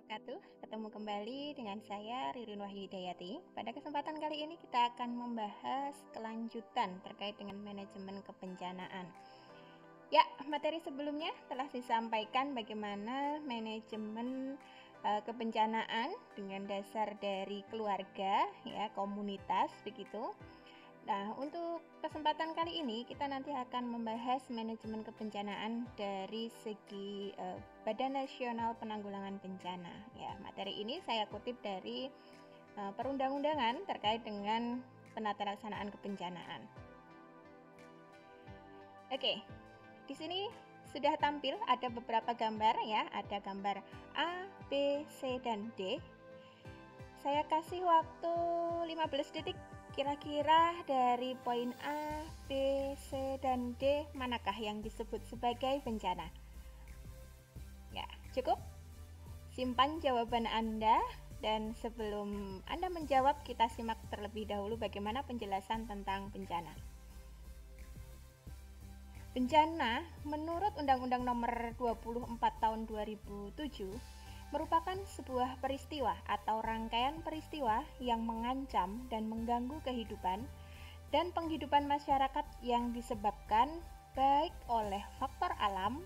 wabarakatuh. Ketemu kembali dengan saya Ririn Wahyu Hidayati. Pada kesempatan kali ini kita akan membahas kelanjutan terkait dengan manajemen kebencanaan. Ya, materi sebelumnya telah disampaikan bagaimana manajemen kebencanaan dengan dasar dari keluarga, ya, komunitas begitu. Nah, untuk kesempatan kali ini kita nanti akan membahas manajemen kebencanaan dari segi Badan Nasional Penanggulangan Bencana. Ya, materi ini saya kutip dari perundang-undangan terkait dengan penatalaksanaan kebencanaan. Oke, di sini sudah tampil ada beberapa gambar ya, ada gambar A, B, C, dan D. Saya kasih waktu 15 detik. Kira-kira dari poin A, B, C, dan D manakah yang disebut sebagai bencana? Ya, cukup? Simpan jawaban Anda, dan sebelum Anda menjawab, kita simak terlebih dahulu bagaimana penjelasan tentang bencana. Bencana menurut Undang-Undang Nomor 24 Tahun 2007 merupakan sebuah peristiwa atau rangkaian peristiwa yang mengancam dan mengganggu kehidupan dan penghidupan masyarakat yang disebabkan baik oleh faktor alam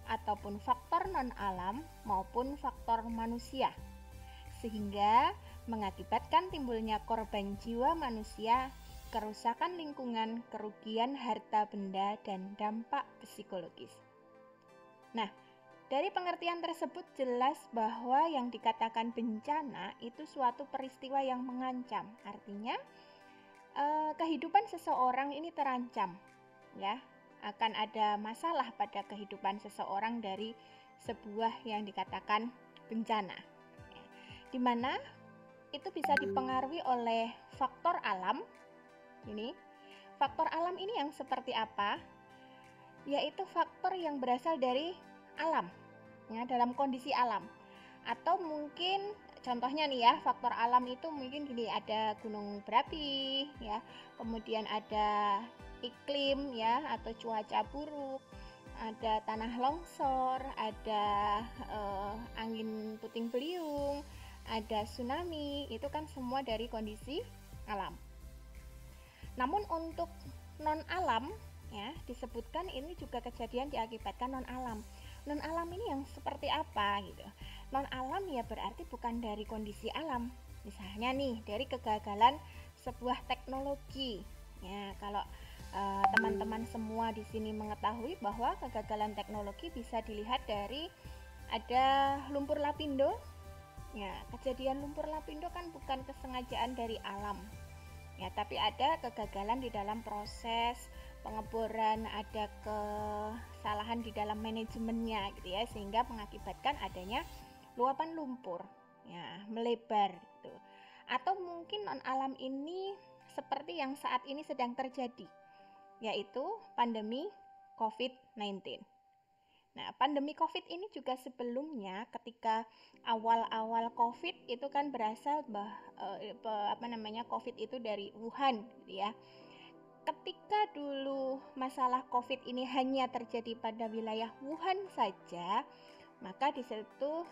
ataupun faktor non-alam maupun faktor manusia, sehingga mengakibatkan timbulnya korban jiwa manusia, kerusakan lingkungan, kerugian harta benda, dan dampak psikologis. Nah, dari pengertian tersebut jelas bahwa yang dikatakan bencana itu suatu peristiwa yang mengancam. Artinya kehidupan seseorang ini terancam, ya, akan ada masalah pada kehidupan seseorang dari sebuah yang dikatakan bencana, di mana itu bisa dipengaruhi oleh faktor alam. Ini faktor alam ini yang seperti apa? Yaitu faktor yang berasal dari alam, ya, dalam kondisi alam. Atau mungkin contohnya nih ya, faktor alam itu mungkin gini, ada gunung berapi ya, kemudian ada iklim ya atau cuaca buruk, ada tanah longsor, ada angin puting beliung, ada tsunami. Itu kan semua dari kondisi alam. Namun untuk non alam ya, disebutkan ini juga kejadian diakibatkan non alam. Non alam ini yang seperti apa gitu? Non alam ya berarti bukan dari kondisi alam. Misalnya nih dari kegagalan sebuah teknologi. Ya, kalau teman-teman semua di sini mengetahui bahwa kegagalan teknologi bisa dilihat dari ada lumpur lapindo. Ya, kejadian lumpur lapindo kan bukan kesengajaan dari alam. Ya, tapi ada kegagalan di dalam proses pengeboran, ada kesalahan di dalam manajemennya gitu ya, sehingga mengakibatkan adanya luapan lumpur ya, melebar gitu. Atau mungkin non alam ini seperti yang saat ini sedang terjadi, yaitu pandemi COVID-19. Nah, pandemi COVID ini juga sebelumnya ketika awal-awal COVID itu kan berasal COVID itu dari Wuhan gitu ya. Ketika dulu masalah COVID ini hanya terjadi pada wilayah Wuhan saja, maka di situ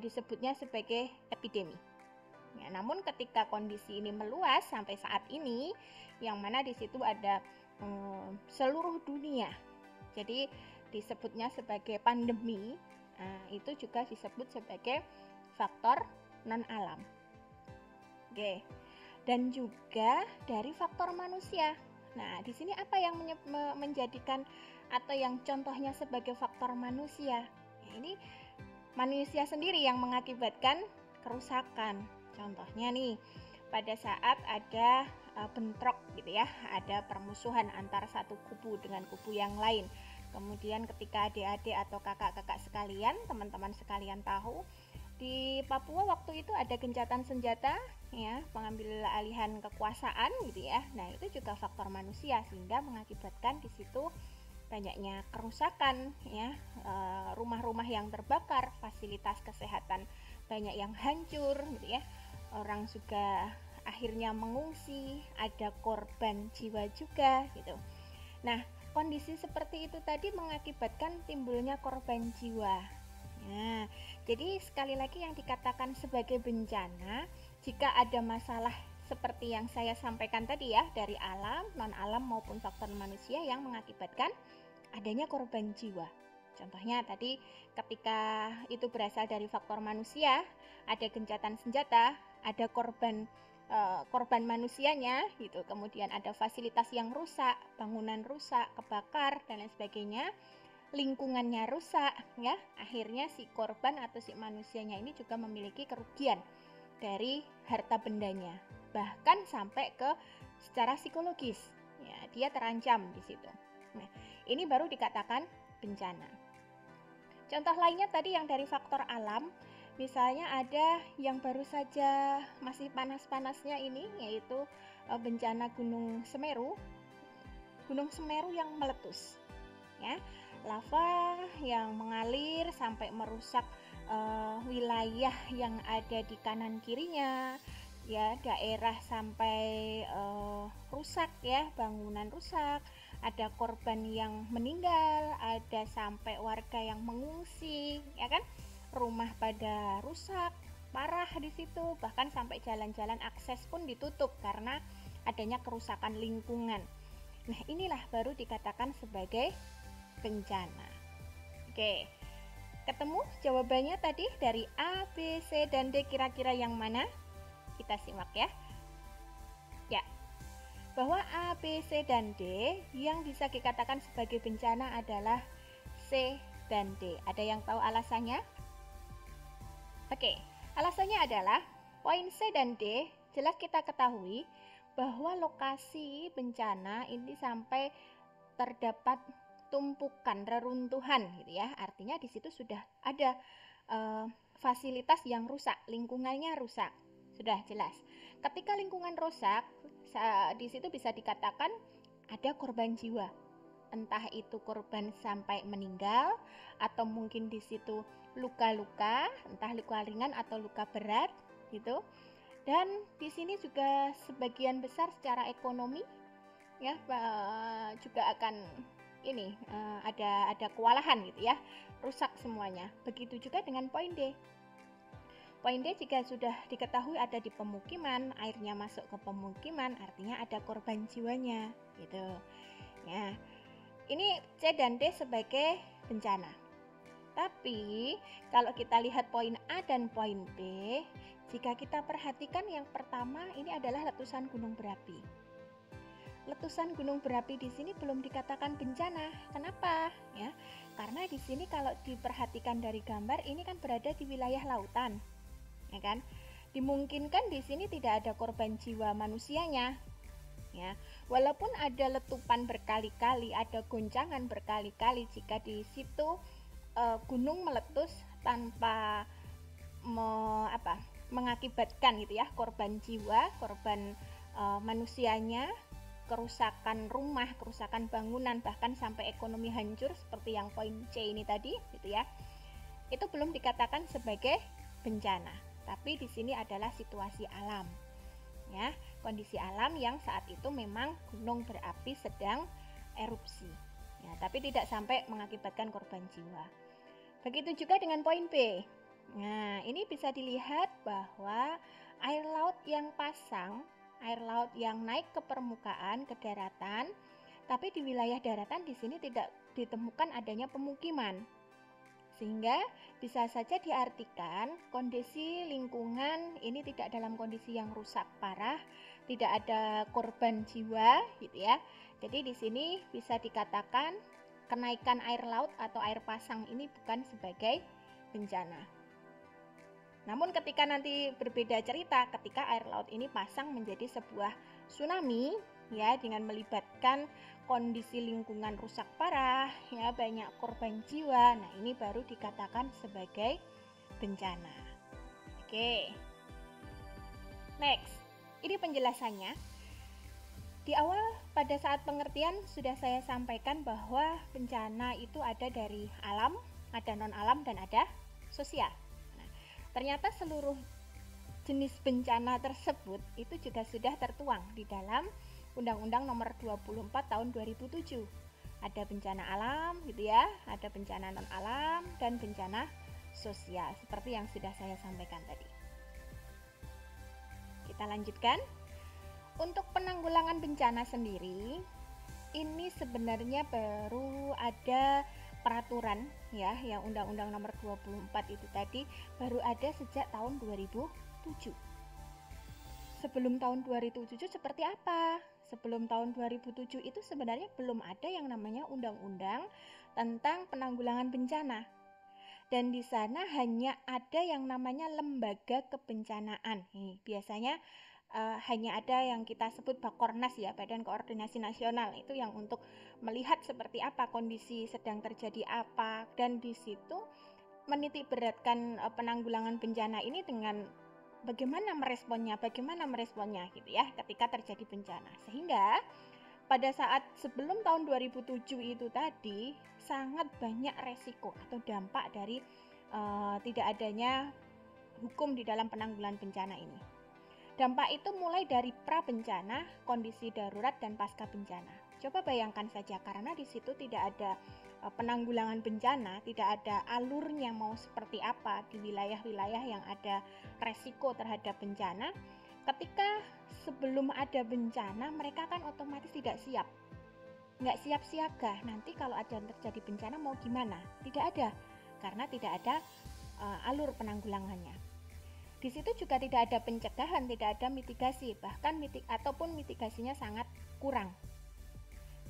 disebutnya sebagai epidemi. Ya, namun ketika kondisi ini meluas sampai saat ini, yang mana di situ ada seluruh dunia, jadi disebutnya sebagai pandemi, itu juga disebut sebagai faktor non alam. Oke. Dan juga dari faktor manusia. Nah, di sini apa yang menjadikan atau yang contohnya sebagai faktor manusia? Ya, ini manusia sendiri yang mengakibatkan kerusakan. Contohnya nih, pada saat ada bentrok gitu ya, ada permusuhan antara satu kubu dengan kubu yang lain. Kemudian ketika adik-adik atau kakak-kakak sekalian, teman-teman sekalian tahu, di Papua waktu itu ada gencatan senjata ya, pengambil alihan kekuasaan gitu ya. Nah, itu juga faktor manusia sehingga mengakibatkan di situ banyaknya kerusakan ya, rumah-rumah yang terbakar, fasilitas kesehatan banyak yang hancur gitu ya. Orang juga akhirnya mengungsi, ada korban jiwa juga gitu. Nah, kondisi seperti itu tadi mengakibatkan timbulnya korban jiwa. Nah, jadi sekali lagi yang dikatakan sebagai bencana, jika ada masalah seperti yang saya sampaikan tadi ya, dari alam, non-alam maupun faktor manusia yang mengakibatkan adanya korban jiwa. Contohnya tadi ketika itu berasal dari faktor manusia, ada gencatan senjata, ada korban manusianya gitu, kemudian ada fasilitas yang rusak, bangunan rusak, kebakar dan lain sebagainya, lingkungannya rusak ya, akhirnya si korban atau si manusianya ini juga memiliki kerugian dari harta bendanya, bahkan sampai ke secara psikologis ya, dia terancam di situ. Nah, ini baru dikatakan bencana. Contoh lainnya tadi yang dari faktor alam, misalnya ada yang baru saja masih panas-panasnya ini, yaitu bencana Gunung Semeru yang meletus ya, lava yang mengalir sampai merusak wilayah yang ada di kanan kirinya ya, daerah sampai rusak ya, bangunan rusak, ada korban yang meninggal, ada sampai warga yang mengungsi ya kan, rumah pada rusak parah di situ, bahkan sampai jalan-jalan akses pun ditutup karena adanya kerusakan lingkungan. Nah, inilah baru dikatakan sebagai bencana. Oke, ketemu jawabannya tadi dari A, B, C, dan D, kira-kira yang mana? Kita simak ya. Ya, bahwa A, B, C, dan D yang bisa dikatakan sebagai bencana adalah C dan D. Ada yang tahu alasannya? Oke, alasannya adalah poin C dan D jelas kita ketahui bahwa lokasi bencana ini sampai terdapat tumpukan reruntuhan gitu ya, artinya di situ sudah ada fasilitas yang rusak, lingkungannya rusak, sudah jelas. Ketika lingkungan rusak, di situ bisa dikatakan ada korban jiwa, entah itu korban sampai meninggal atau mungkin di situ luka-luka, entah luka ringan atau luka berat gitu. Dan di sini juga sebagian besar secara ekonomi ya juga akan ini ada kewalahan gitu ya, rusak semuanya. Begitu juga dengan poin D. Poin D jika sudah diketahui ada di pemukiman, airnya masuk ke pemukiman, artinya ada korban jiwanya gitu. Ya, ini C dan D sebagai bencana. Tapi kalau kita lihat poin A dan poin B, jika kita perhatikan yang pertama ini adalah letusan gunung berapi. Letusan gunung berapi di sini belum dikatakan bencana. Kenapa? Ya, karena di sini kalau diperhatikan dari gambar ini kan berada di wilayah lautan, ya kan? Dimungkinkan di sini tidak ada korban jiwa manusianya, ya. Walaupun ada letupan berkali-kali, ada goncangan berkali-kali jika di situ gunung meletus tanpa mengakibatkan gitu ya korban jiwa, korban manusianya, kerusakan rumah, kerusakan bangunan, bahkan sampai ekonomi hancur seperti yang poin C ini tadi gitu ya. Itu belum dikatakan sebagai bencana. Tapi di sini adalah situasi alam. Ya, kondisi alam yang saat itu memang gunung berapi sedang erupsi. Ya, tapi tidak sampai mengakibatkan korban jiwa. Begitu juga dengan poin B. Nah, ini bisa dilihat bahwa air laut yang pasang, air laut yang naik ke permukaan, ke daratan, tapi di wilayah daratan di sini tidak ditemukan adanya pemukiman. Sehingga bisa saja diartikan kondisi lingkungan ini tidak dalam kondisi yang rusak parah, tidak ada korban jiwa gitu ya. Jadi di sini bisa dikatakan kenaikan air laut atau air pasang ini bukan sebagai bencana. Namun ketika nanti berbeda cerita, ketika air laut ini pasang menjadi sebuah tsunami ya, dengan melibatkan kondisi lingkungan rusak parah ya, banyak korban jiwa. Nah, ini baru dikatakan sebagai bencana. Oke. Next. Ini penjelasannya. Di awal pada saat pengertian sudah saya sampaikan bahwa bencana itu ada dari alam, ada non-alam dan ada sosial. Ternyata seluruh jenis bencana tersebut itu juga sudah tertuang di dalam Undang-Undang Nomor 24 Tahun 2007. Ada bencana alam gitu ya, ada bencana non-alam dan bencana sosial seperti yang sudah saya sampaikan tadi. Kita lanjutkan. Untuk penanggulangan bencana sendiri, ini sebenarnya baru ada peraturan ya, yang Undang-Undang Nomor 24 itu tadi baru ada sejak tahun 2007. Sebelum tahun 2007 seperti apa? Sebelum tahun 2007 itu sebenarnya belum ada yang namanya undang-undang tentang penanggulangan bencana. Dan di sana hanya ada yang namanya lembaga kebencanaan. Biasanya hanya ada yang kita sebut Bakornas ya, Badan Koordinasi Nasional, itu yang untuk melihat seperti apa kondisi sedang terjadi apa, dan di situ menitik beratkan penanggulangan bencana ini dengan bagaimana meresponnya gitu ya ketika terjadi bencana. Sehingga pada saat sebelum tahun 2007 itu tadi sangat banyak resiko atau dampak dari tidak adanya hukum di dalam penanggulangan bencana ini. Dampak itu mulai dari pra bencana, kondisi darurat, dan pasca bencana. Coba bayangkan saja, karena di situ tidak ada penanggulangan bencana, tidak ada alurnya mau seperti apa di wilayah-wilayah yang ada resiko terhadap bencana. Ketika sebelum ada bencana, mereka kan otomatis tidak siap, nggak siap siaga. Nanti kalau ada terjadi bencana mau gimana? Tidak ada, karena tidak ada alur penanggulangannya. Di situ juga tidak ada pencegahan, tidak ada mitigasi, bahkan mitigasinya sangat kurang.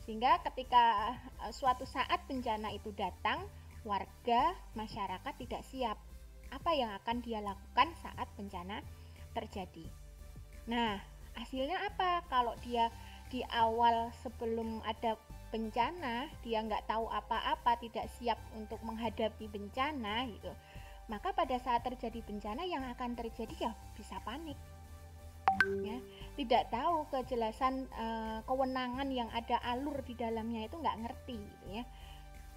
Sehingga ketika suatu saat bencana itu datang, warga, masyarakat tidak siap. Apa yang akan dia lakukan saat bencana terjadi? Nah, hasilnya apa? Kalau dia di awal sebelum ada bencana, dia nggak tahu apa-apa, tidak siap untuk menghadapi bencana gitu, maka pada saat terjadi bencana yang akan terjadi ya bisa panik ya, tidak tahu kejelasan kewenangan yang ada alur di dalamnya itu nggak ngerti gitu ya.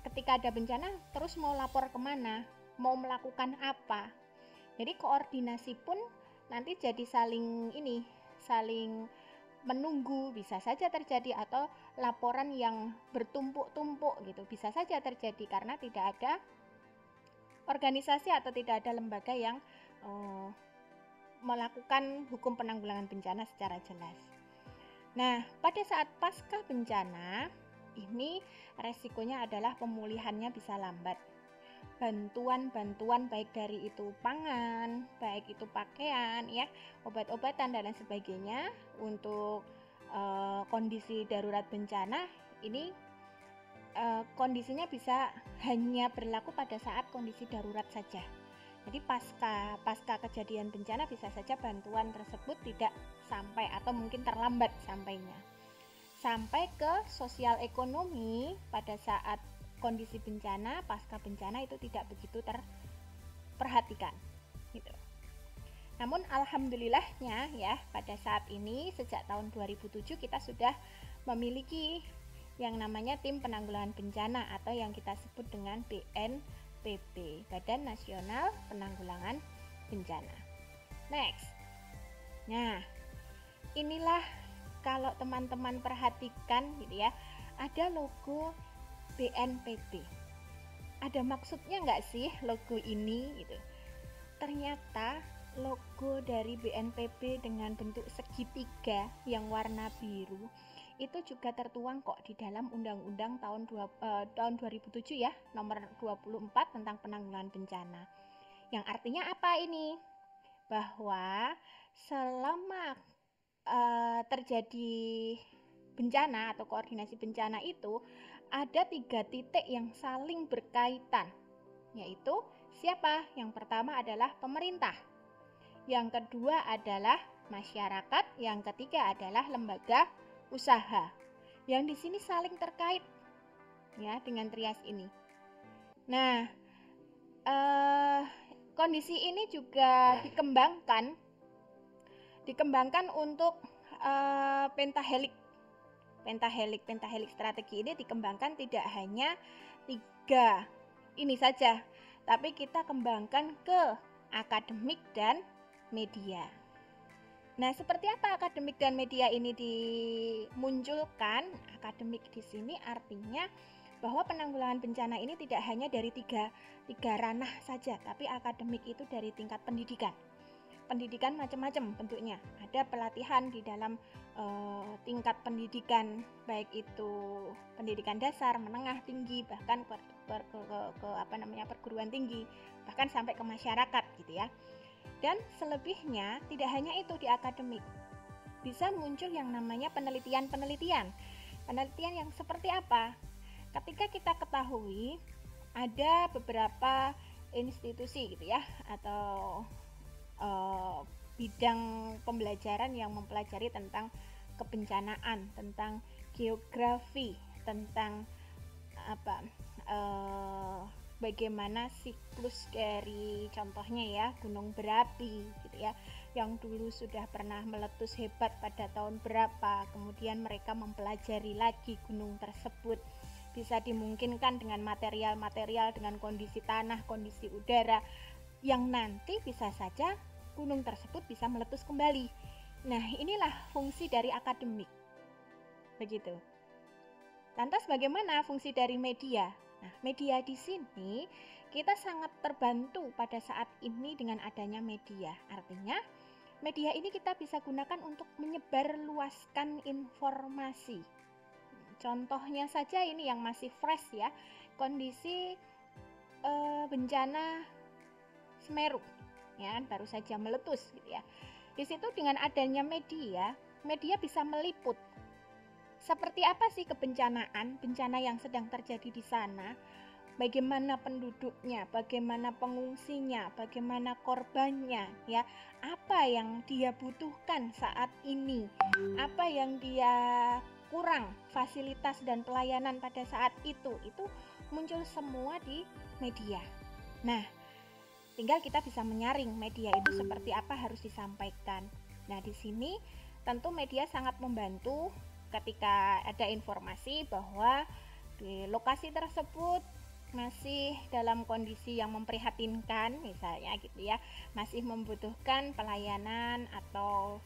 Ketika ada bencana terus mau lapor kemana, mau melakukan apa, jadi koordinasi pun nanti jadi saling menunggu, bisa saja terjadi, atau laporan yang bertumpuk-tumpuk gitu bisa saja terjadi karena tidak ada organisasi atau tidak ada lembaga yang melakukan hukum penanggulangan bencana secara jelas. Nah, pada saat pasca bencana ini resikonya adalah pemulihannya bisa lambat. Bantuan baik dari itu pangan, baik itu pakaian ya, obat-obatan dan lain sebagainya untuk kondisi darurat bencana ini kondisinya bisa hanya berlaku pada saat kondisi darurat saja. Jadi pasca kejadian bencana bisa saja bantuan tersebut tidak sampai atau mungkin terlambat sampainya. Sampai ke sosial ekonomi pada saat kondisi bencana, pasca bencana itu tidak begitu terperhatikan gitu. Namun alhamdulillahnya ya, pada saat ini sejak tahun 2007 kita sudah memiliki yang namanya Tim Penanggulangan Bencana atau yang kita sebut dengan BNPB, Badan Nasional Penanggulangan Bencana. Next. Nah, inilah kalau teman-teman perhatikan gitu ya, ada logo BNPB. Ada maksudnya nggak sih logo ini gitu? Ternyata logo dari BNPB dengan bentuk segitiga yang warna biru itu juga tertuang kok di dalam Undang-Undang tahun 2007 ya, nomor 24 tentang penanggulangan bencana. Yang artinya apa ini? Bahwa selama terjadi bencana atau koordinasi bencana itu ada 3 titik yang saling berkaitan, yaitu siapa? Yang pertama adalah pemerintah, yang kedua adalah masyarakat, yang ketiga adalah lembaga usaha, yang di sini saling terkait ya dengan trias ini. Nah, kondisi ini juga dikembangkan untuk pentahelix strategi ini dikembangkan tidak hanya 3 ini saja, tapi kita kembangkan ke akademik dan media. Nah, seperti apa akademik dan media ini dimunculkan? Akademik di sini artinya bahwa penanggulangan bencana ini tidak hanya dari tiga ranah saja, tapi akademik itu dari tingkat pendidikan. Pendidikan macam-macam bentuknya. Ada pelatihan di dalam tingkat pendidikan, baik itu pendidikan dasar, menengah, tinggi, bahkan perguruan tinggi, bahkan sampai ke masyarakat gitu ya. Dan selebihnya tidak hanya itu di akademik. Bisa muncul yang namanya penelitian yang seperti apa? Ketika kita ketahui ada beberapa institusi gitu ya, atau bidang pembelajaran yang mempelajari tentang kebencanaan, tentang geografi, tentang bagaimana siklus dari contohnya ya gunung berapi gitu ya, yang dulu sudah pernah meletus hebat pada tahun berapa, kemudian mereka mempelajari lagi gunung tersebut, bisa dimungkinkan dengan material-material, dengan kondisi tanah, kondisi udara, yang nanti bisa saja gunung tersebut bisa meletus kembali. Nah, inilah fungsi dari akademik. Begitu. Lantas bagaimana fungsi dari media? Nah, media di sini kita sangat terbantu pada saat ini dengan adanya media. Artinya, media ini kita bisa gunakan untuk menyebarluaskan informasi. Contohnya saja ini yang masih fresh ya, kondisi bencana Semeru, ya baru saja meletus gitu ya. Di situ dengan adanya media bisa meliput seperti apa sih bencana yang sedang terjadi di sana, bagaimana penduduknya, bagaimana pengungsinya, bagaimana korbannya, ya, apa yang dia butuhkan saat ini, apa yang dia kurang fasilitas dan pelayanan pada saat itu muncul semua di media. Nah, tinggal kita bisa menyaring media itu seperti apa harus disampaikan. Nah, di sini tentu media sangat membantu ketika ada informasi bahwa di lokasi tersebut masih dalam kondisi yang memprihatinkan misalnya gitu ya, masih membutuhkan pelayanan atau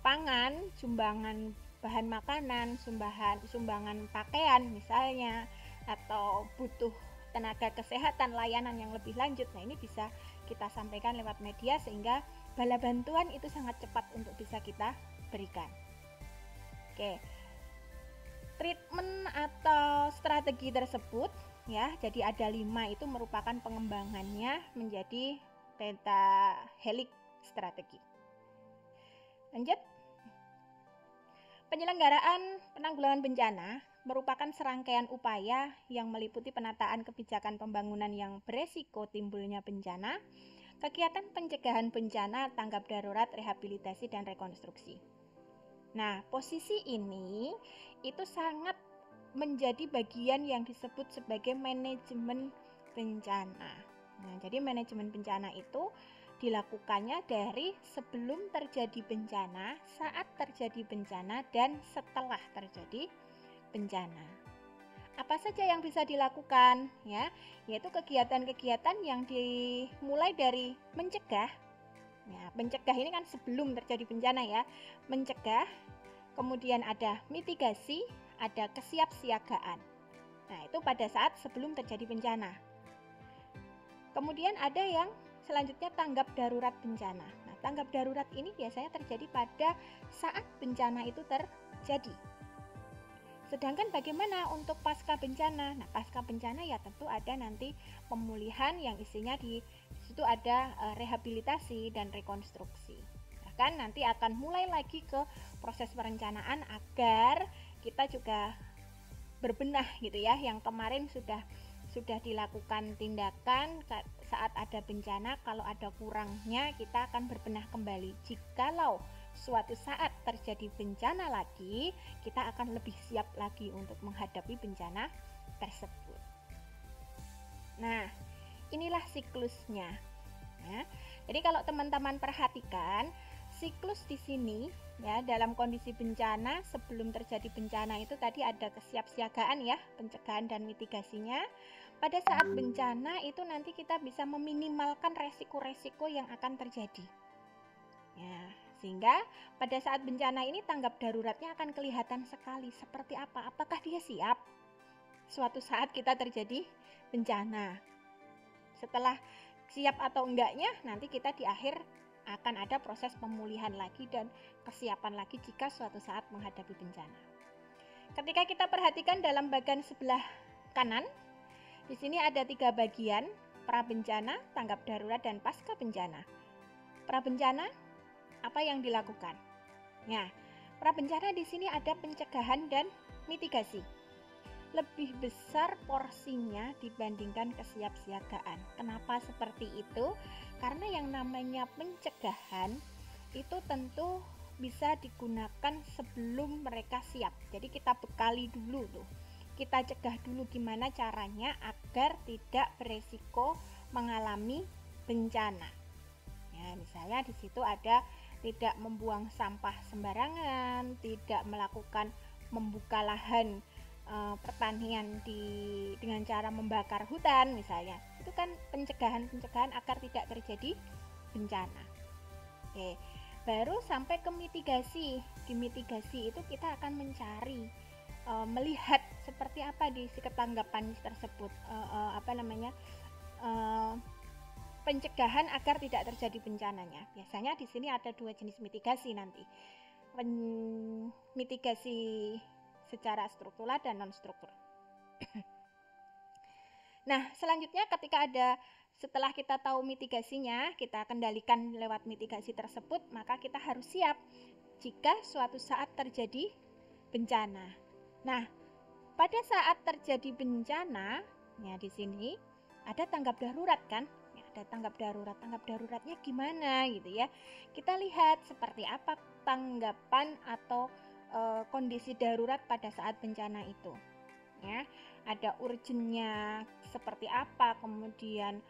pangan, sumbangan bahan makanan, sumbangan pakaian misalnya, atau butuh tenaga kesehatan, layanan yang lebih lanjut. Nah, ini bisa kita sampaikan lewat media sehingga bala bantuan itu sangat cepat untuk bisa kita berikan. Oke. Treatment atau strategi tersebut ya, jadi ada 5 itu merupakan pengembangannya menjadi pentahelix strategi. Lanjut. Penyelenggaraan penanggulangan bencana merupakan serangkaian upaya yang meliputi penataan kebijakan pembangunan yang beresiko timbulnya bencana, kegiatan pencegahan bencana, tanggap darurat, rehabilitasi, dan rekonstruksi. Nah, posisi ini itu sangat menjadi bagian yang disebut sebagai manajemen bencana. Nah, jadi manajemen bencana itu dilakukannya dari sebelum terjadi bencana, saat terjadi bencana, dan setelah terjadi bencana. Apa saja yang bisa dilakukan ya? Yaitu kegiatan-kegiatan yang dimulai dari mencegah. Ya, mencegah ini kan sebelum terjadi bencana ya. Mencegah, kemudian ada mitigasi, ada kesiapsiagaan. Nah, itu pada saat sebelum terjadi bencana. Kemudian ada yang selanjutnya tanggap darurat bencana. Nah, tanggap darurat ini biasanya terjadi pada saat bencana itu terjadi. Sedangkan bagaimana untuk pasca bencana? Nah, pasca bencana ya tentu ada nanti pemulihan yang isinya di situ ada rehabilitasi dan rekonstruksi. Bahkan nanti akan mulai lagi ke proses perencanaan agar kita juga berbenah gitu ya. Yang kemarin sudah dilakukan tindakan saat ada bencana, kalau ada kurangnya kita akan berbenah kembali. Jikalau suatu saat terjadi bencana lagi, kita akan lebih siap lagi untuk menghadapi bencana tersebut. Nah, inilah siklusnya. Nah, jadi kalau teman-teman perhatikan, siklus di sini ya, dalam kondisi bencana sebelum terjadi bencana itu tadi ada kesiapsiagaan ya, pencegahan dan mitigasinya. Pada saat bencana itu nanti kita bisa meminimalkan resiko-resiko yang akan terjadi. Ya, sehingga pada saat bencana ini tanggap daruratnya akan kelihatan sekali seperti apa. Apakah dia siap? suatu saat kita terjadi bencana. Setelah siap atau enggaknya, nanti kita di akhir akan ada proses pemulihan lagi dan kesiapan lagi jika suatu saat menghadapi bencana. Ketika kita perhatikan dalam bagian sebelah kanan, di sini ada 3 bagian, prabencana, tanggap darurat, dan pasca bencana. Prabencana, apa yang dilakukan? Ya, prabencana di sini ada pencegahan dan mitigasi. Lebih besar porsinya dibandingkan kesiapsiagaan. Kenapa seperti itu? Karena yang namanya pencegahan itu tentu bisa digunakan sebelum mereka siap. Jadi kita bekali dulu tuh. Kita cegah dulu gimana caranya agar tidak beresiko mengalami bencana. Ya, misalnya di situ ada tidak membuang sampah sembarangan, tidak melakukan membuka lahan pertanian dengan cara membakar hutan misalnya. Itu kan pencegahan agar tidak terjadi bencana. Oke, baru sampai ke mitigasi. Di mitigasi itu kita akan mencari melihat seperti apa di ketanggapan tersebut, pencegahan agar tidak terjadi bencananya. Biasanya di sini ada 2 jenis mitigasi nanti. Mitigasi secara struktural dan non-struktur. Nah, selanjutnya setelah kita tahu mitigasinya, kita kendalikan lewat mitigasi tersebut, maka kita harus siap jika suatu saat terjadi bencana. Nah, pada saat terjadi bencana, ya di sini ada tanggap darurat kan? Ya, ada tanggap darurat. Tanggap daruratnya gimana gitu ya? Kita lihat seperti apa tanggapan atau kondisi darurat pada saat bencana itu. Ya, ada urgennya seperti apa, kemudian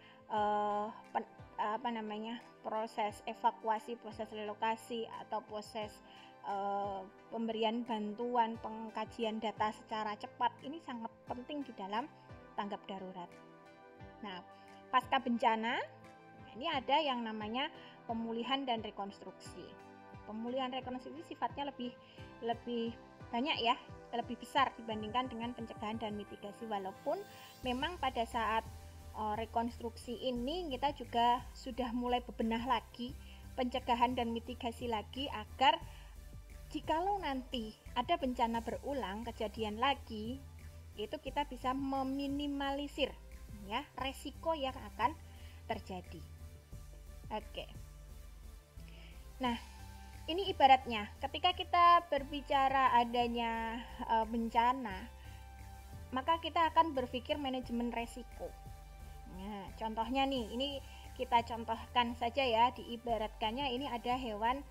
proses evakuasi, proses relokasi atau proses pemberian bantuan, pengkajian data secara cepat, ini sangat penting di dalam tanggap darurat. Nah, pasca bencana, ini ada yang namanya pemulihan dan rekonstruksi. Pemulihan rekonstruksi sifatnya lebih banyak ya, lebih besar dibandingkan dengan pencegahan dan mitigasi, walaupun memang pada saat rekonstruksi ini kita juga sudah mulai bebenah lagi pencegahan dan mitigasi lagi agar jikalau nanti ada bencana berulang, kejadian lagi, itu kita bisa meminimalisir ya resiko yang akan terjadi. Oke. Nah, ini ibaratnya ketika kita berbicara adanya bencana, maka kita akan berpikir manajemen resiko. Nah, contohnya nih, ini kita contohkan saja ya, diibaratkannya ini ada hewan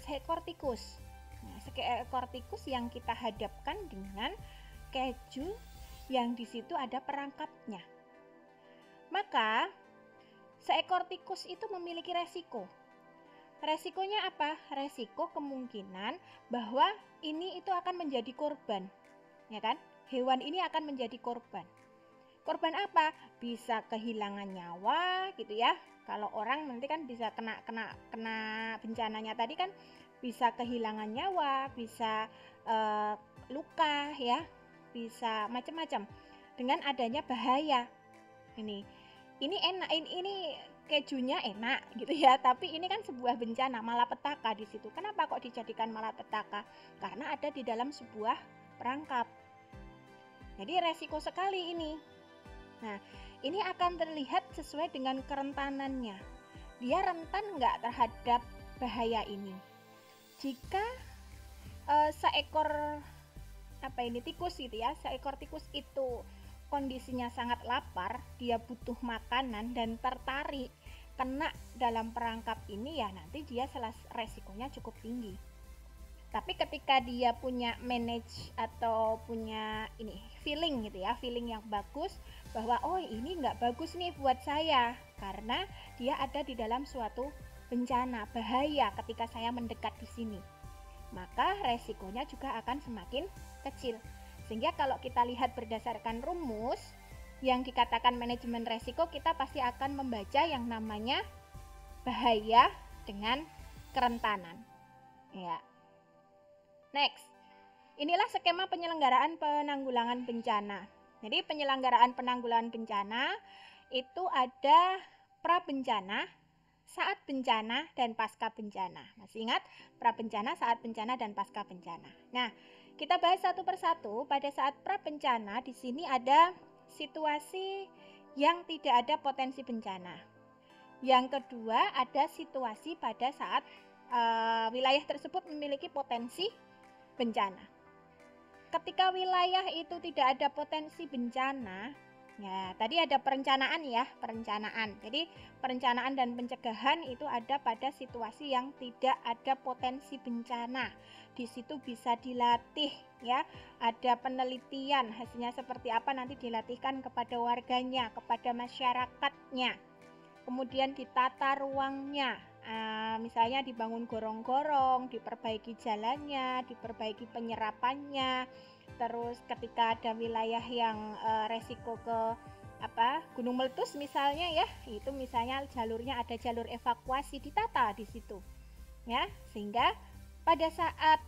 seekor tikus. Nah, seekor tikus yang kita hadapkan dengan keju yang di situ ada perangkapnya. Maka seekor tikus itu memiliki resiko. Resikonya apa? Resiko kemungkinan bahwa ini itu akan menjadi korban, ya kan? Hewan ini akan menjadi korban. Korban apa? Bisa kehilangan nyawa, gitu ya. Kalau orang nanti kan bisa kena bencananya tadi kan bisa kehilangan nyawa, bisa luka, ya, bisa macam-macam. Dengan adanya bahaya. Ini enak, ini kejunya enak gitu ya, tapi ini kan sebuah bencana, malapetaka di situ. Kenapa kok dijadikan malapetaka? Karena ada di dalam sebuah perangkap. Jadi resiko sekali ini. Nah, ini akan terlihat sesuai dengan kerentanannya. Dia rentan nggak terhadap bahaya ini? Jika seekor tikus gitu ya, seekor tikus itu kondisinya sangat lapar, dia butuh makanan dan tertarik kena dalam perangkap ini, ya nanti dia resikonya cukup tinggi. Tapi ketika dia punya manage atau punya feeling gitu ya, feeling yang bagus bahwa oh ini nggak bagus nih buat saya karena dia ada di dalam suatu bencana, bahaya ketika saya mendekat di sini, maka resikonya juga akan semakin kecil. Sehingga kalau kita lihat berdasarkan rumus yang dikatakan manajemen resiko, kita pasti akan membaca yang namanya bahaya dengan kerentanan. Ya. Next. Inilah skema penyelenggaraan penanggulangan bencana. Jadi penyelenggaraan penanggulangan bencana itu ada pra bencana, saat bencana, dan pasca bencana. Masih ingat? Pra bencana, saat bencana, dan pasca bencana. Nah, kita bahas satu persatu. Pada saat pra bencana, di sini ada situasi yang tidak ada potensi bencana. Yang kedua, ada situasi pada saat wilayah tersebut memiliki potensi bencana. Ketika wilayah itu tidak ada potensi bencana, ya tadi ada perencanaan ya, perencanaan. Jadi perencanaan dan pencegahan itu ada pada situasi yang tidak ada potensi bencana. Di situ bisa dilatih ya, ada penelitian, hasilnya seperti apa nanti dilatihkan kepada warganya, kepada masyarakatnya. Kemudian ditata ruangnya, misalnya dibangun gorong-gorong, diperbaiki jalannya, diperbaiki penyerapannya. Terus ketika ada wilayah yang resiko ke gunung meletus misalnya ya, itu misalnya jalurnya ada jalur evakuasi, ditata di situ ya, sehingga pada saat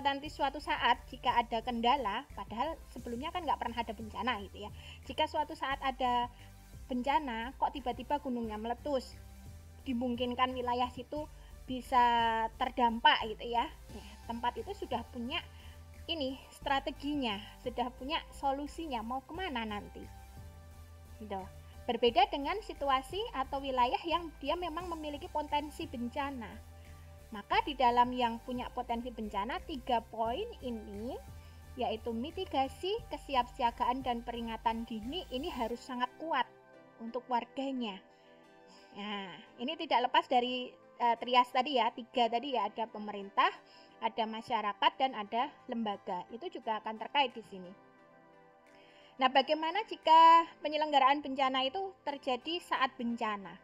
nanti suatu saat jika ada kendala, padahal sebelumnya kan nggak pernah ada bencana gitu ya, jika suatu saat ada bencana kok tiba-tiba gunungnya meletus, dimungkinkan wilayah situ bisa terdampak gitu ya. Nah, tempat itu sudah punya ini strateginya, sudah punya solusinya mau kemana nanti gitu. Berbeda dengan situasi atau wilayah yang dia memang memiliki potensi bencana. Maka di dalam yang punya potensi bencana, 3 poin ini yaitu mitigasi, kesiapsiagaan, dan peringatan dini ini harus sangat kuat untuk warganya. Nah, ini tidak lepas dari trias tadi ya, 3 tadi ya, ada pemerintah, ada masyarakat, dan ada lembaga. Itu juga akan terkait di sini. Nah, bagaimana jika penyelenggaraan bencana itu terjadi saat bencana?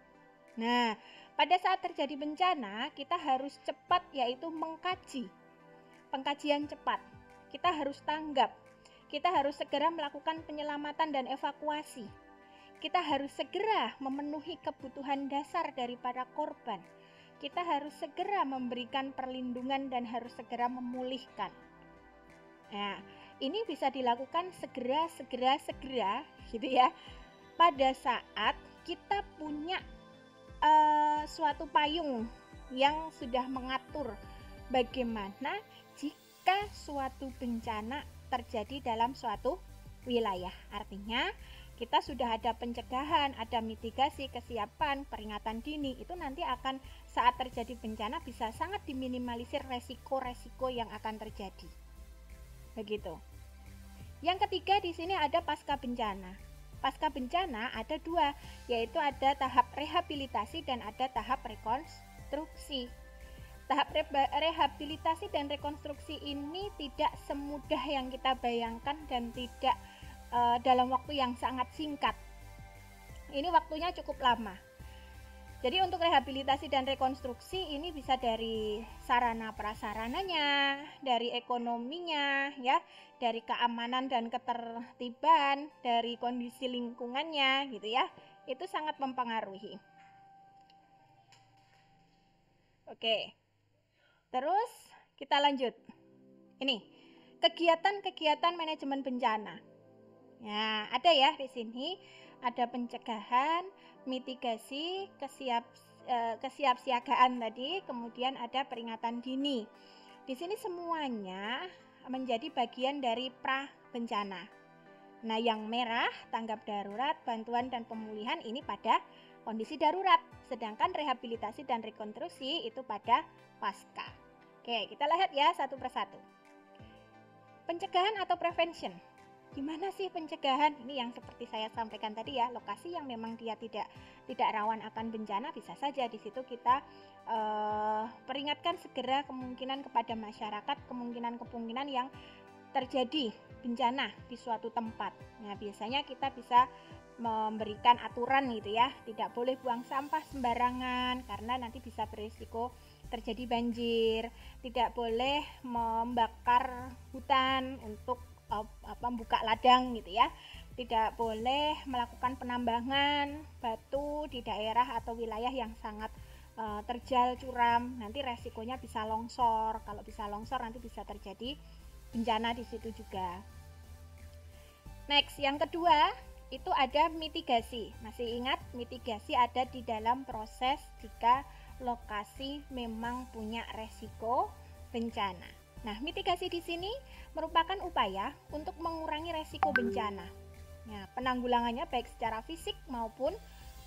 Nah, pada saat terjadi bencana, kita harus cepat, yaitu mengkaji. Pengkajian cepat. Kita harus tanggap. Kita harus segera melakukan penyelamatan dan evakuasi. Kita harus segera memenuhi kebutuhan dasar dari para korban. Kita harus segera memberikan perlindungan dan harus segera memulihkan. Nah, ini bisa dilakukan segera gitu ya. Pada saat kita punya suatu payung yang sudah mengatur bagaimana jika suatu bencana terjadi dalam suatu wilayah. Artinya kita sudah ada pencegahan, ada mitigasi, kesiapan, peringatan dini. Itu nanti akan saat terjadi bencana bisa sangat diminimalisir resiko-resiko yang akan terjadi. Begitu. Yang ketiga di sini ada pasca bencana. Pasca bencana ada 2, yaitu ada tahap rehabilitasi dan ada tahap rekonstruksi. Tahap rehabilitasi dan rekonstruksi ini tidak semudah yang kita bayangkan dan tidak dalam waktu yang sangat singkat. Ini waktunya cukup lama. Jadi untuk rehabilitasi dan rekonstruksi ini bisa dari sarana prasarananya, dari ekonominya ya, dari keamanan dan ketertiban, dari kondisi lingkungannya gitu ya. Itu sangat mempengaruhi. Oke. Terus kita lanjut. Ini, kegiatan-kegiatan manajemen bencana. Nah, ada ya di sini, ada pencegahan, mitigasi, kesiapsiagaan tadi, kemudian ada peringatan dini. Di sini semuanya menjadi bagian dari pra bencana. Nah, yang merah tanggap darurat, bantuan dan pemulihan ini pada kondisi darurat, sedangkan rehabilitasi dan rekonstruksi itu pada pasca. Oke, kita lihat ya satu persatu. Pencegahan atau prevention. Gimana sih pencegahan? Ini yang seperti saya sampaikan tadi ya, lokasi yang memang dia tidak rawan akan bencana, bisa saja di situ kita peringatkan segera kemungkinan kepada masyarakat, kemungkinan yang terjadi bencana di suatu tempat. Nah, biasanya kita bisa memberikan aturan gitu ya, tidak boleh buang sampah sembarangan karena nanti bisa berisiko terjadi banjir, tidak boleh membakar hutan untuk buka ladang gitu ya, tidak boleh melakukan penambangan batu di daerah atau wilayah yang sangat terjal curam, nanti resikonya bisa longsor. Kalau bisa longsor nanti bisa terjadi bencana di situ juga. Next, yang kedua itu ada mitigasi. Masih ingat mitigasi ada di dalam proses jika lokasi memang punya resiko bencana. Nah, mitigasi di sini merupakan upaya untuk mengurangi resiko bencana. Nah, penanggulangannya baik secara fisik maupun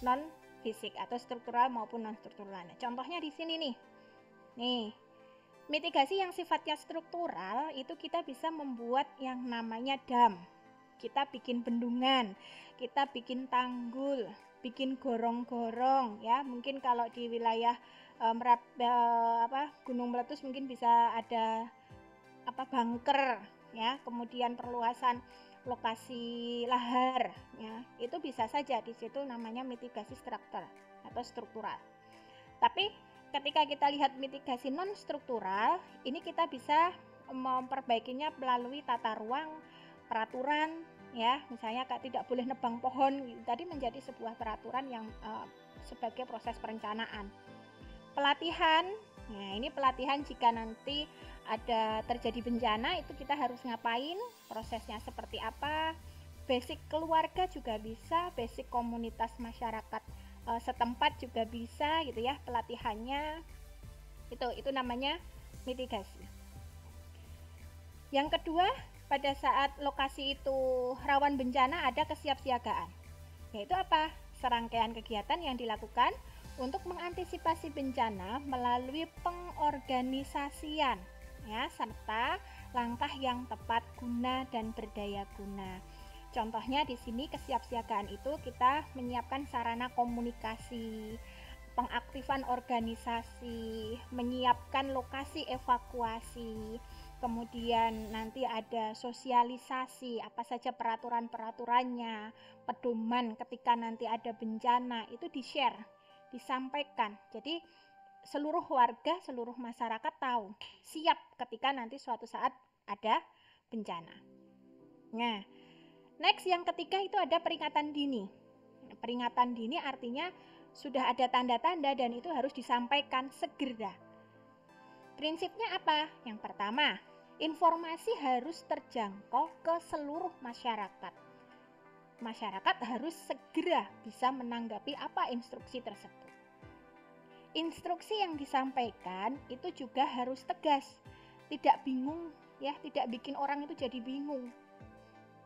non fisik atau struktural maupun non struktural. Nah, contohnya di sini nih. Nih, mitigasi yang sifatnya struktural itu kita bisa membuat yang namanya dam. Kita bikin bendungan, kita bikin tanggul, bikin gorong-gorong ya. Mungkin kalau di wilayah Gunung Meletus mungkin bisa ada bunker ya, kemudian perluasan lokasi lahar ya. Itu bisa saja di situ namanya mitigasi struktur atau struktural. Tapi ketika kita lihat mitigasi non struktural, ini kita bisa memperbaikinya melalui tata ruang, peraturan ya, misalnya tidak boleh nebang pohon tadi menjadi sebuah peraturan yang sebagai proses perencanaan. Pelatihan, nah ini pelatihan jika nanti ada terjadi bencana itu kita harus ngapain, prosesnya seperti apa. Basic keluarga juga bisa, basic komunitas masyarakat setempat juga bisa gitu ya, pelatihannya itu namanya mitigasi. Yang kedua, pada saat lokasi itu rawan bencana ada kesiapsiagaan, yaitu apa? Serangkaian kegiatan yang dilakukan untuk mengantisipasi bencana melalui pengorganisasian ya, serta langkah yang tepat guna dan berdaya guna. Contohnya di sini kesiapsiagaan itu kita menyiapkan sarana komunikasi, pengaktifan organisasi, menyiapkan lokasi evakuasi, kemudian nanti ada sosialisasi apa saja peraturan-peraturannya, pedoman ketika nanti ada bencana itu di-share, disampaikan. Jadi seluruh warga, seluruh masyarakat tahu, siap ketika nanti suatu saat ada bencana. Nah, next yang ketiga itu ada peringatan dini. Peringatan dini artinya sudah ada tanda-tanda dan itu harus disampaikan segera. Prinsipnya apa? Yang pertama, informasi harus terjangkau ke seluruh masyarakat. Masyarakat harus segera bisa menanggapi apa instruksi tersebut. Instruksi yang disampaikan itu juga harus tegas, tidak bingung ya, tidak bikin orang itu jadi bingung.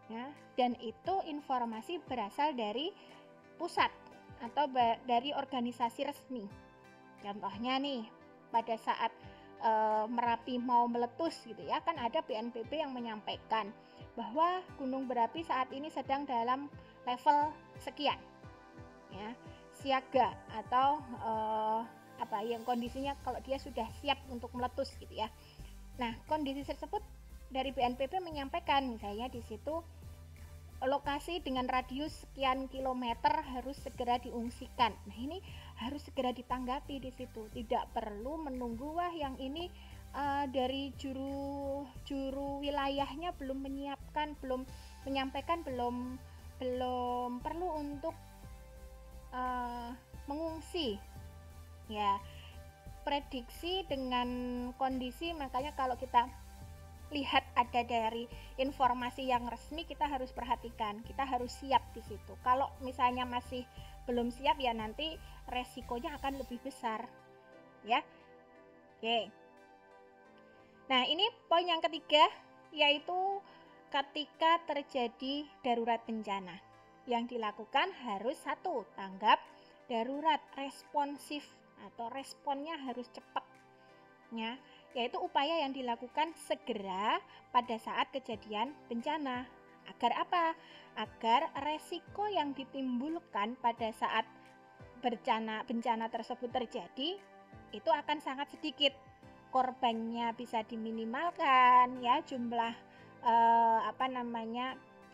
Ya, dan itu informasi berasal dari pusat atau dari organisasi resmi. Contohnya nih, pada saat Merapi mau meletus gitu ya, kan ada BNPB yang menyampaikan bahwa gunung berapi saat ini sedang dalam level sekian ya, siaga atau yang kondisinya kalau dia sudah siap untuk meletus gitu ya. Nah, kondisi tersebut dari BNPB menyampaikan misalnya di situ lokasi dengan radius sekian kilometer harus segera diungsikan. Nah, ini harus segera ditanggapi di situ. Tidak perlu menunggu yang ini dari juru wilayahnya belum menyiapkan, belum menyampaikan, belum perlu untuk mengungsi. Ya, prediksi dengan kondisi, makanya kalau kita lihat ada dari informasi yang resmi kita harus perhatikan, kita harus siap di situ. Kalau misalnya masih belum siap ya nanti resikonya akan lebih besar ya. Oke. Nah, ini poin yang ketiga yaitu ketika terjadi darurat bencana. Yang dilakukan harus satu, tanggap darurat, responsif atau responnya harus cepat ya, yaitu upaya yang dilakukan segera pada saat kejadian bencana. Agar apa? Agar resiko yang ditimbulkan pada saat bencana tersebut terjadi itu akan sangat sedikit. Korbannya bisa diminimalkan ya, jumlah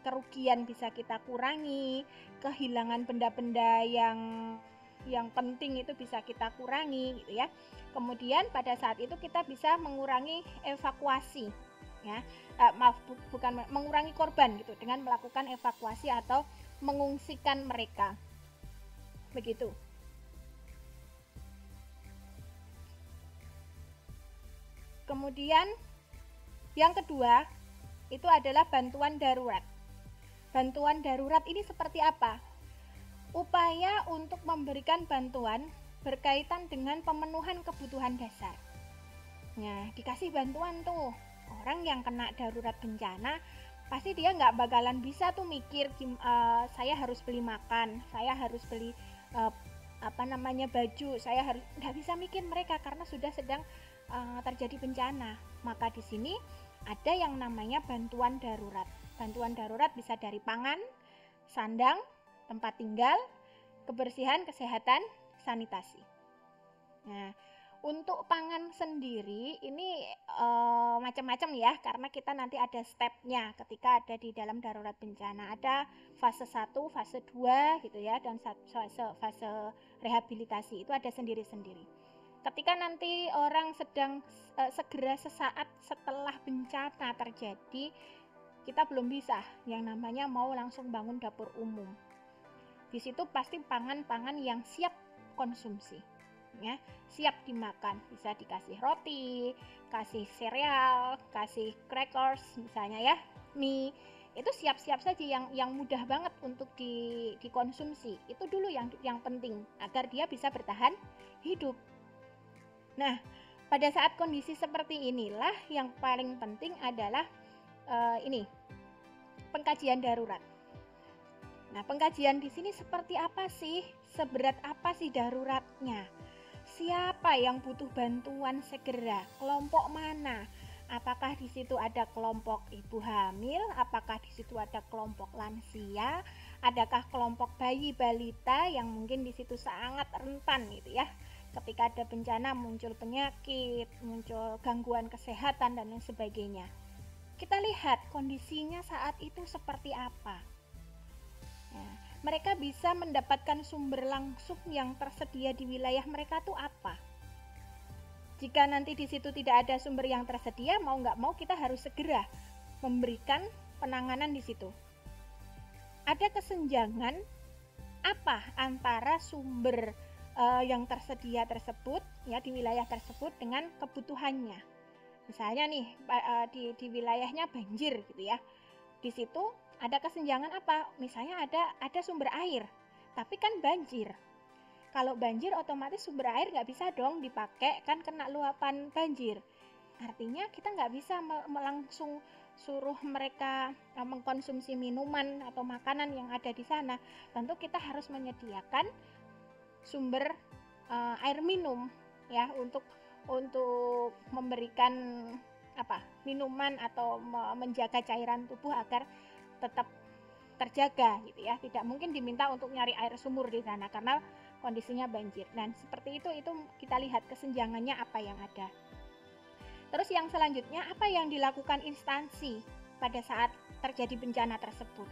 kerugian bisa kita kurangi, kehilangan benda-benda yang penting itu bisa kita kurangi gitu ya. Kemudian pada saat itu kita bisa mengurangi evakuasi ya, bukan mengurangi korban gitu dengan melakukan evakuasi atau mengungsikan mereka. Begitu. Kemudian yang kedua itu adalah bantuan darurat. Bantuan darurat ini seperti apa? Upaya untuk memberikan bantuan berkaitan dengan pemenuhan kebutuhan dasar. Nah, dikasih bantuan tuh, orang yang kena darurat bencana, pasti dia nggak bakalan bisa tuh mikir, saya harus beli makan, saya harus beli baju, saya harus, nggak bisa mikir mereka karena sudah sedang terjadi bencana. Maka di sini ada yang namanya bantuan darurat. Bantuan darurat bisa dari pangan, sandang, tempat tinggal, kebersihan, kesehatan, sanitasi. Nah, untuk pangan sendiri ini macam-macam ya, karena kita nanti ada stepnya ketika ada di dalam darurat bencana. Ada fase 1, fase 2 gitu ya, dan fase rehabilitasi itu ada sendiri-sendiri. Ketika nanti orang sedang segera sesaat setelah bencana terjadi, kita belum bisa yang namanya mau langsung bangun dapur umum. Di situ pasti pangan-pangan yang siap konsumsi, ya, siap dimakan. Bisa dikasih roti, kasih sereal, kasih crackers misalnya ya, mie. Itu siap-siap saja yang mudah banget untuk dikonsumsi. Itu dulu yang penting agar dia bisa bertahan hidup. Nah, pada saat kondisi seperti inilah yang paling penting adalah pengkajian darurat. Nah, pengkajian di sini seperti apa sih? Seberat apa sih daruratnya? Siapa yang butuh bantuan segera? Kelompok mana? Apakah di situ ada kelompok ibu hamil? Apakah di situ ada kelompok lansia? Adakah kelompok bayi balita yang mungkin di situ sangat rentan gitu ya? Ketika ada bencana muncul penyakit, muncul gangguan kesehatan dan lain sebagainya. Kita lihat kondisinya saat itu seperti apa. Nah, mereka bisa mendapatkan sumber langsung yang tersedia di wilayah mereka tuh apa? Jika nanti di situ tidak ada sumber yang tersedia, mau nggak mau kita harus segera memberikan penanganan di situ. Ada kesenjangan apa antara sumber yang tersedia tersebut ya di wilayah tersebut dengan kebutuhannya? Misalnya nih di wilayahnya banjir gitu ya. Di situ ada kesenjangan apa? Misalnya ada sumber air, tapi kan banjir. Kalau banjir otomatis sumber air nggak bisa dong dipakai, kan kena luapan banjir. Artinya kita nggak bisa langsung suruh mereka mengkonsumsi minuman atau makanan yang ada di sana. Tentu kita harus menyediakan sumber air minum ya untuk memberikan minuman atau menjaga cairan tubuh agar tetap terjaga gitu ya. Tidak mungkin diminta untuk nyari air sumur di sana karena kondisinya banjir. Dan seperti itu kita lihat kesenjangannya apa yang ada. Terus yang selanjutnya, apa yang dilakukan instansi pada saat terjadi bencana tersebut?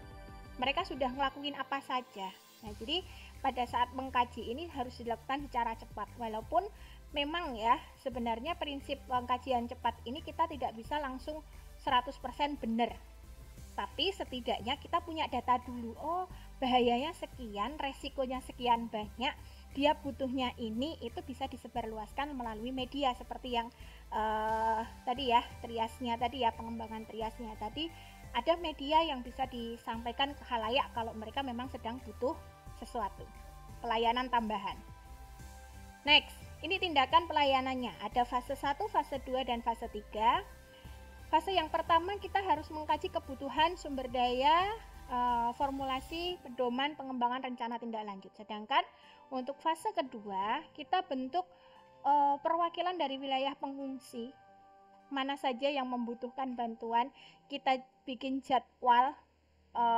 Mereka sudah ngelakuin apa saja? Nah, jadi pada saat mengkaji ini harus dilakukan secara cepat. Walaupun memang ya sebenarnya prinsip pengkajian cepat ini kita tidak bisa langsung 100% benar. Tapi setidaknya kita punya data dulu. Oh, bahayanya sekian, resikonya sekian banyak, dia butuhnya ini, itu bisa disebarluaskan melalui media seperti yang tadi ya, triasnya tadi ya, pengembangan triasnya tadi. Ada media yang bisa disampaikan ke khalayak kalau mereka memang sedang butuh sesuatu, pelayanan tambahan. Next, ini tindakan pelayanannya. Ada fase 1, fase 2, dan fase 3. Fase yang pertama kita harus mengkaji kebutuhan sumber daya, formulasi, pedoman, pengembangan rencana tindak lanjut. Sedangkan untuk fase kedua kita bentuk perwakilan dari wilayah pengungsi, mana saja yang membutuhkan bantuan. Kita bikin jadwal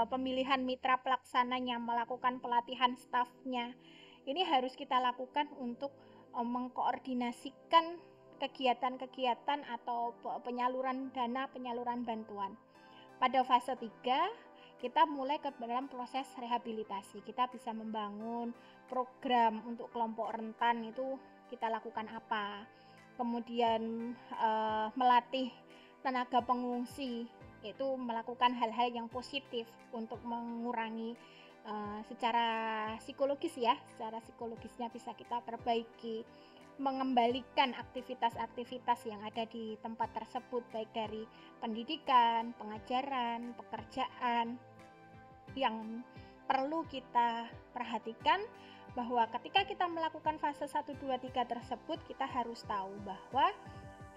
pemilihan mitra pelaksananya, melakukan pelatihan stafnya. Ini harus kita lakukan untuk mengkoordinasikan kegiatan-kegiatan atau penyaluran dana, penyaluran bantuan. Pada fase 3 kita mulai ke dalam proses rehabilitasi. Kita bisa membangun program untuk kelompok rentan, itu kita lakukan apa. Kemudian melatih tenaga pengungsi, itu melakukan hal-hal yang positif untuk mengurangi secara psikologis ya, secara psikologisnya bisa kita perbaiki, mengembalikan aktivitas-aktivitas yang ada di tempat tersebut, baik dari pendidikan, pengajaran, pekerjaan. yang perlu kita perhatikan bahwa ketika kita melakukan fase 1, 2, 3 tersebut, kita harus tahu bahwa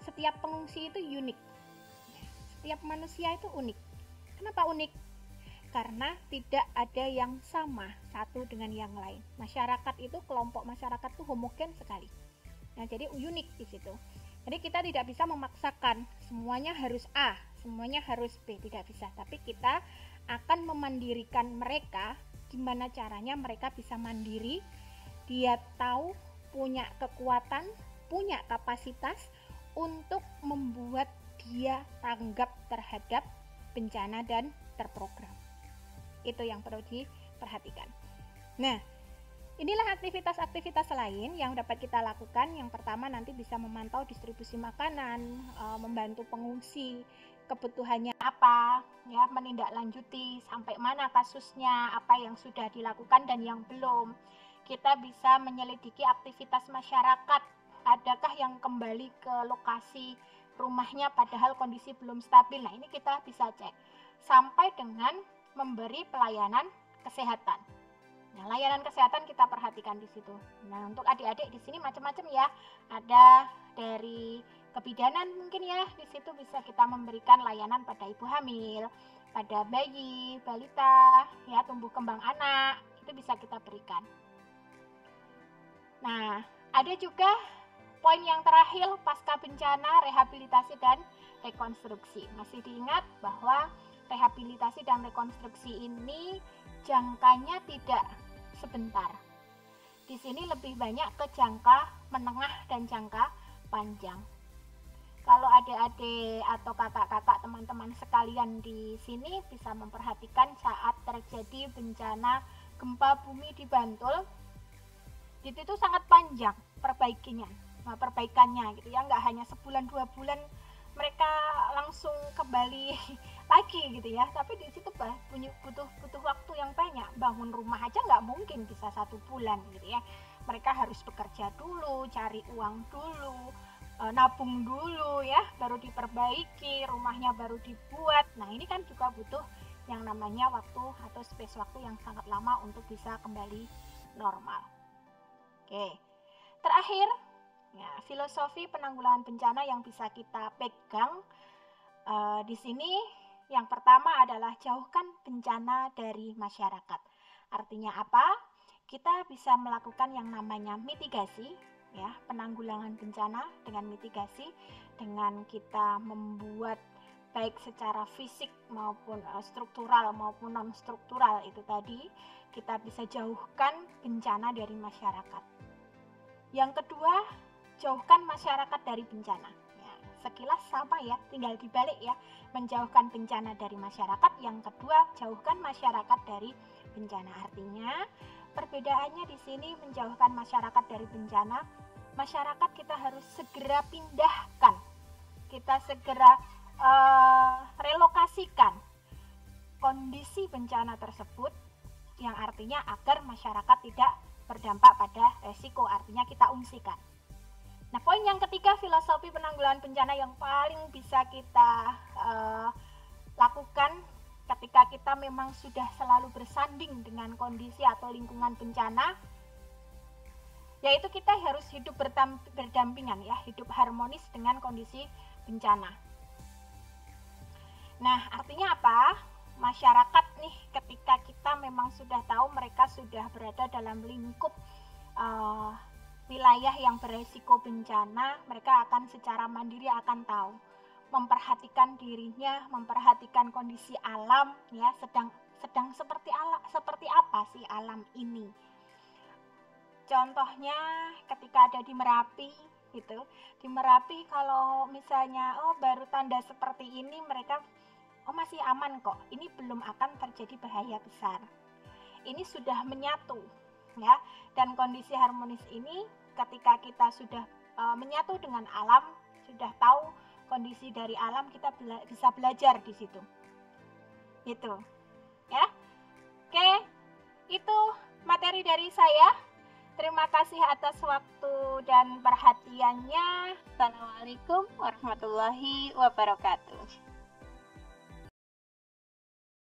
setiap pengungsi itu unik. Setiap manusia itu unik. Kenapa unik? Karena tidak ada yang sama satu dengan yang lain. Masyarakat itu, kelompok masyarakat itu homogen sekali. Nah, jadi unik di situ. Jadi kita tidak bisa memaksakan semuanya harus A, semuanya harus B, tidak bisa. Tapi kita akan memandirikan mereka. Gimana caranya mereka bisa mandiri? Dia tahu, punya kekuatan, punya kapasitas untuk membuat dia tanggap terhadap bencana dan terprogram. Itu yang perlu diperhatikan. Nah, inilah aktivitas-aktivitas lain yang dapat kita lakukan. Yang pertama, nanti bisa memantau distribusi makanan, membantu pengungsi, kebutuhannya apa, ya, menindaklanjuti sampai mana kasusnya, apa yang sudah dilakukan dan yang belum. Kita bisa menyelidiki aktivitas masyarakat, adakah yang kembali ke lokasi rumahnya padahal kondisi belum stabil. Nah, ini kita bisa cek sampai dengan memberi pelayanan kesehatan. Nah, layanan kesehatan kita perhatikan di situ. Nah, untuk adik-adik di sini macam-macam ya. Ada dari kebidanan mungkin ya, di situ bisa kita memberikan layanan pada ibu hamil, pada bayi, balita, ya, tumbuh kembang anak, itu bisa kita berikan. Nah, ada juga poin yang terakhir pasca bencana, rehabilitasi dan rekonstruksi. Masih diingat bahwa rehabilitasi dan rekonstruksi ini jangkanya tidak sebentar. Di sini lebih banyak ke jangka menengah dan jangka panjang. Kalau adik-adik atau kakak-kakak teman-teman sekalian di sini bisa memperhatikan saat terjadi bencana gempa bumi di Bantul, itu sangat panjang perbaikannya gitu ya, nggak hanya sebulan 2 bulan mereka langsung kembali lagi gitu ya, tapi di situ butuh waktu yang banyak. Bangun rumah aja nggak mungkin bisa 1 bulan gitu ya, mereka harus bekerja dulu, cari uang dulu, nabung dulu ya, baru diperbaiki rumahnya, baru dibuat. Nah, ini kan juga butuh yang namanya waktu atau space waktu yang sangat lama untuk bisa kembali normal. Oke, terakhir ya, filosofi penanggulangan bencana yang bisa kita pegang di sini. Yang pertama adalah jauhkan bencana dari masyarakat. Artinya apa? Kita bisa melakukan yang namanya mitigasi, ya, penanggulangan bencana dengan mitigasi, dengan kita membuat baik secara fisik maupun struktural maupun non struktural itu tadi, kita bisa jauhkan bencana dari masyarakat. Yang kedua, jauhkan masyarakat dari bencana. Ya, sekilas sama ya, tinggal dibalik ya. Menjauhkan bencana dari masyarakat. Yang kedua, jauhkan masyarakat dari bencana. Artinya, perbedaannya di sini menjauhkan masyarakat dari bencana. Masyarakat kita harus segera pindahkan. Kita segera relokasikan kondisi bencana tersebut, yang artinya agar masyarakat tidak berdampak pada resiko, artinya kita ungsikan. Nah, poin yang ketiga, filosofi penanggulangan bencana yang paling bisa kita lakukan ketika kita memang sudah selalu bersanding dengan kondisi atau lingkungan bencana, yaitu kita harus hidup berdampingan ya, hidup harmonis dengan kondisi bencana. Nah, artinya apa? Masyarakat nih, ketika kita memang sudah tahu mereka sudah berada dalam lingkup wilayah yang beresiko bencana, mereka akan secara mandiri akan tahu, memperhatikan dirinya, memperhatikan kondisi alam ya, sedang seperti apa sih alam ini. Contohnya ketika ada di Merapi gitu. Di Merapi kalau misalnya baru tanda seperti ini, mereka masih aman kok, ini belum akan terjadi bahaya besar. Ini sudah menyatu ya, dan kondisi harmonis ini ketika kita sudah menyatu dengan alam, sudah tahu kondisi dari alam, kita bisa belajar di situ. Gitu. Ya. Oke, itu materi dari saya. Terima kasih atas waktu dan perhatiannya. Assalamualaikum warahmatullahi wabarakatuh.